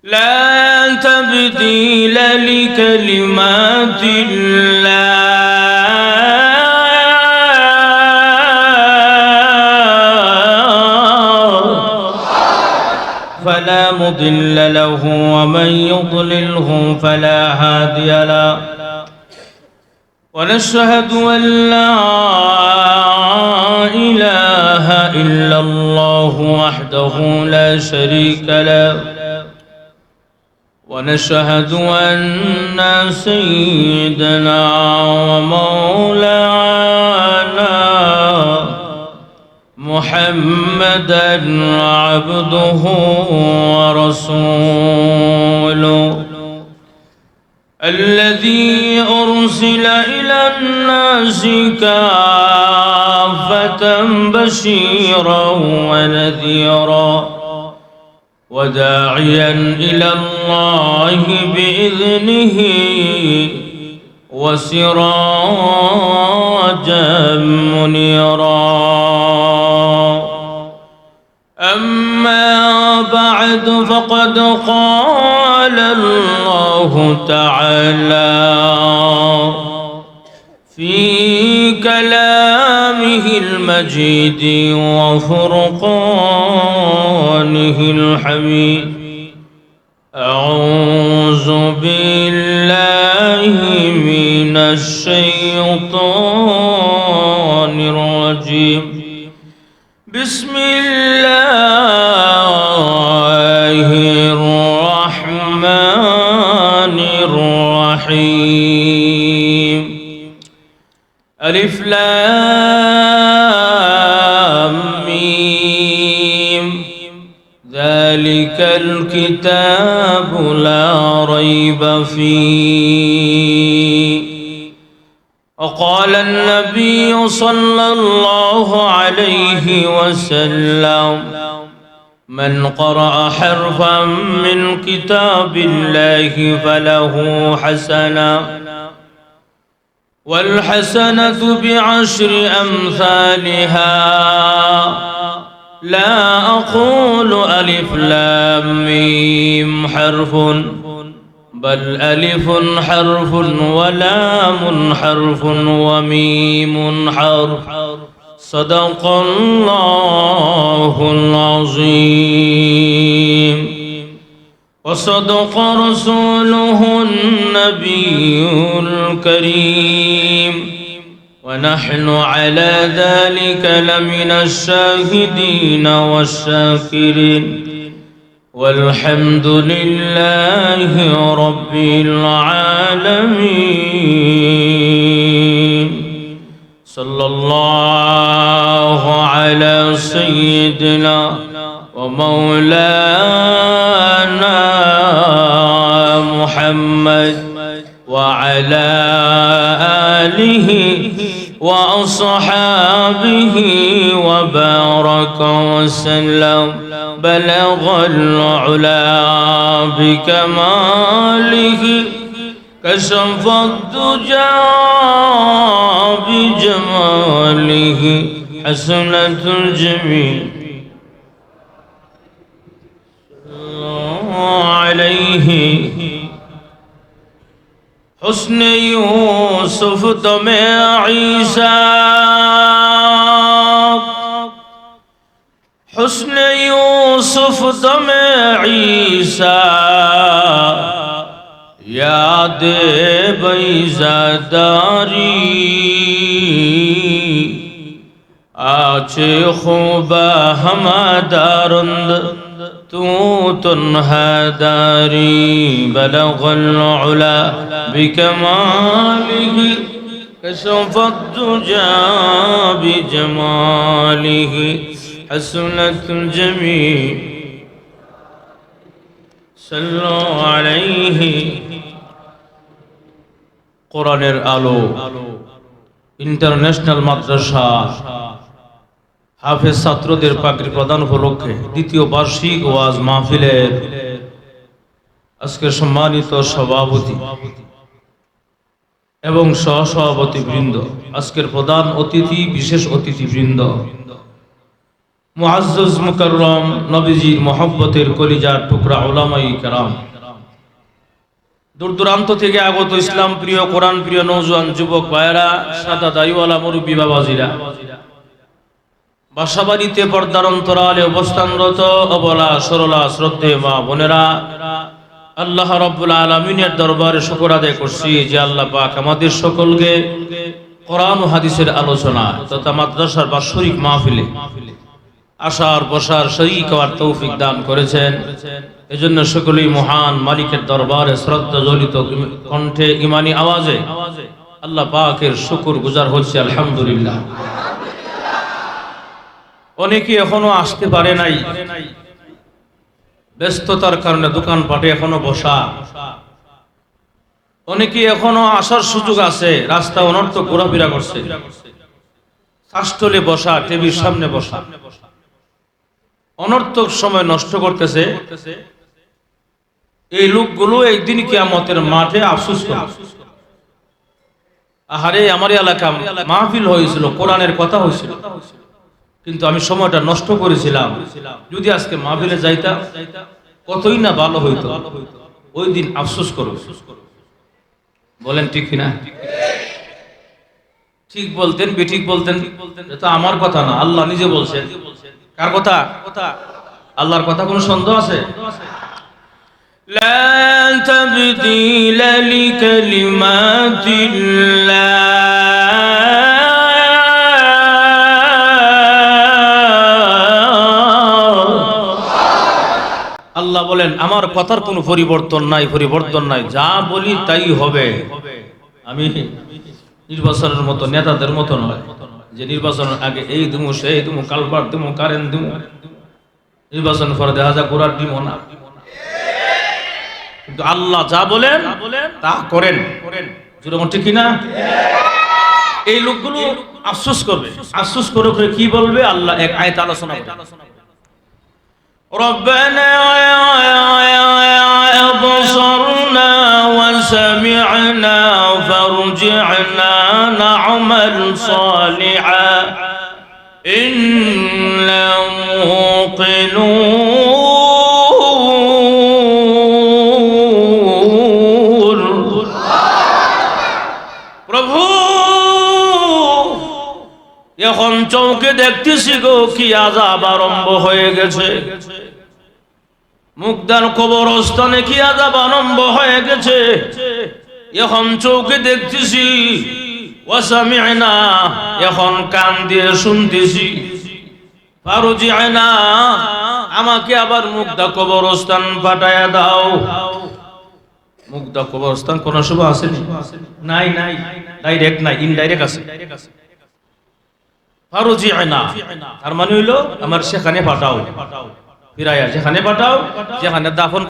لا تبديل لكلمات الله فلا مضل له ومن يضلله فلا هادي له ونشهد أن لا إله إلا الله وحده لا شريك له ونشهد أن سيدنا ومولانا محمدا عبده ورسوله الذي أرسل إلى الناس كافة بشيرا ونذيرا وداعيا إلى الله بإذنه وسراجا منيرا أما بعد فقد قال الله تعالى في كلامه المجيد وفرقانه الحميد أعوذ بالله من الشيطان الرجيم بسم الله الرحمن الرحيم ألف لام ميم ذلك الكتاب لا ريب فيه وقال النبي صلى الله عليه وسلم من قرأ حرفا من كتاب الله فله حسنة والحسنة بعشر أمثالها لا أقول ألف لام ميم حرف بل ألف حرف ولام حرف وميم حرف صدق الله العظيم وصدق رسوله النبي الكريم ونحن على ذلك لمن الشاهدين والشاكرين والحمد لله رب العالمين صلى الله على سيدنا ومولانا محمد وعلى آله وأصحابه وبارك وسلم بلغ العلا بكماله كشف الدجى بجماله حسنة الجميع عليه حسن يوسف دم عيسى حسن يوسف دم عيسى याद बैज़ादारी आचे खूबा हमादारंद तू तुन्हादारी बलगल उला बिकमालिही कशफत दुजा बिजमालिही हसनतुल जमी सल्लु अलैहि কোরআনের আলো ইন্টারন্যাশনাল মাদ্রাসা হাফেজ ছাত্রদের পাগড়ি প্রদান উপলক্ষে দ্বিতীয় বার্ষিক ওয়াজ মাহফিলের আজকের সম্মানিত সভাপতি এবং সহসভাপতি বৃন্দ, আজকের প্রধান অতিথি, বিশেষ অতিথি বৃন্দ, মুআজ্জাজ মুকাররম নবীজির মহব্বতের কলিজার টুকরা উলামায়ে কেরাম, দূর দূরান্ত থেকে আগত ইসলাম প্রিয় কোরআন প্রিয় নওজোয়ান যুবক ভাইয়েরা, সাদা দাড়িওয়ালা মুরব্বী বাবাজিরা, বাসাবাড়িতে পর্দার অন্তরালে অবস্থানরত অবলা সরলা শ্রদ্ধেয় মা বোনেরা, আল্লাহ রাব্বুল আলামিনের দরবারে শুকর আদায় করছি যে আল্লাহ পাক আমাদের সকলকে কোরআন ও হাদিসের আলোচনা তথা মাদ্রাসার বাৎসরিক মাহফিলে আসার বসার শরীক হওয়ার তৌফিক দান করেছেন। এজন্য সকলেই মহান মালিকের দরবারে শ্রদ্ধা জড়িত কণ্ঠে ইমানি আওয়াজে আল্লাহ পাকের শুকর গুজার হচ্ছে আলহামদুলিল্লাহ। অনেকে এখনো আসতে পারে নাই, ব্যস্ততার কারণে দোকানপাটে এখনো বসা, অনেকে এখনো আসার সুযোগ আছে, রাস্তা অনর্থক ঘোরাফেরা করছে, কাস্টলে বসা, টেবিল সামনে বসা, অনর্থক সময় নষ্ট করতেছে। এই লোকগুলো একদিন কিয়ামতের মাঠে আফসোস করবে, আহারে আমার এলাকা মাহফিল হয়েছিল, কোরআনের কথা হয়েছিল, কিন্তু আমি সময়টা নষ্ট করেছিলাম, যদি আজকে মাহফিলে যাইতাম কতই না ভালো হইতো, ওই দিন আফসোস করবে। বলেন ঠিক কিনা? ঠিক বলতেন, বেঠিক বলতেন, এটা আমার কথা না, আল্লাহ নিজে বলছেন। কার কথা? আল্লাহর কথা, কোনো সন্দেহ আছে? লা তাবদীলা লিকালিমাতিল্লাহ। আল্লাহ বলেন আমার কথার কোনো পরিবর্তন নাই, পরিবর্তন নাই, যা বলি তাই হবে। আমি নির্বাচনের মতো নেতাদের মতো নয় যে নির্বাচনের আগে এই দিমু সেই দিমু, কালবার দিমু, কারেন্ট দিমু, নির্বাচন পরে দেখা যায় গোড়ার দিমু না। কিন্তু আল্লাহ যা বলেন তা করেন, যেরকম ঠিক কিনা? এই লোকগুলো আফসোস করবে, আফসোস করে কি বলবে? আল্লাহ এক আয়াত আলোচনা করে, রব্বানা আবসারনা ওয়া সামি'না ফারজি'না না'মাল সালিহা ইন্না মুকিনুন। প্রভু এখন চৌকে দেখতেছি গো কি আযাব আরম্ভ হয়ে গেছে, মুগদার কবরস্থানে কি আযাব আরম্ভ হয়ে গেছে, এখন চৌকে দেখতেছি, ওয়াসামি'না এখন কান দিয়ে শুনতেছি, ফারজি'না আমাকে আবার মুগদা কবরস্থান পাঠায়া দাও। মুগদা কবরস্থান কোন শুভ আছে? নাই, নাই, ডাইরেক্ট নাই, ইনডাইরেক্ট আছে। ফারজি'না তার মানে হইলো আমার সেখানে পাঠাও, ফিরাইয়া যেখানে পাঠাও, যেখানে দাফন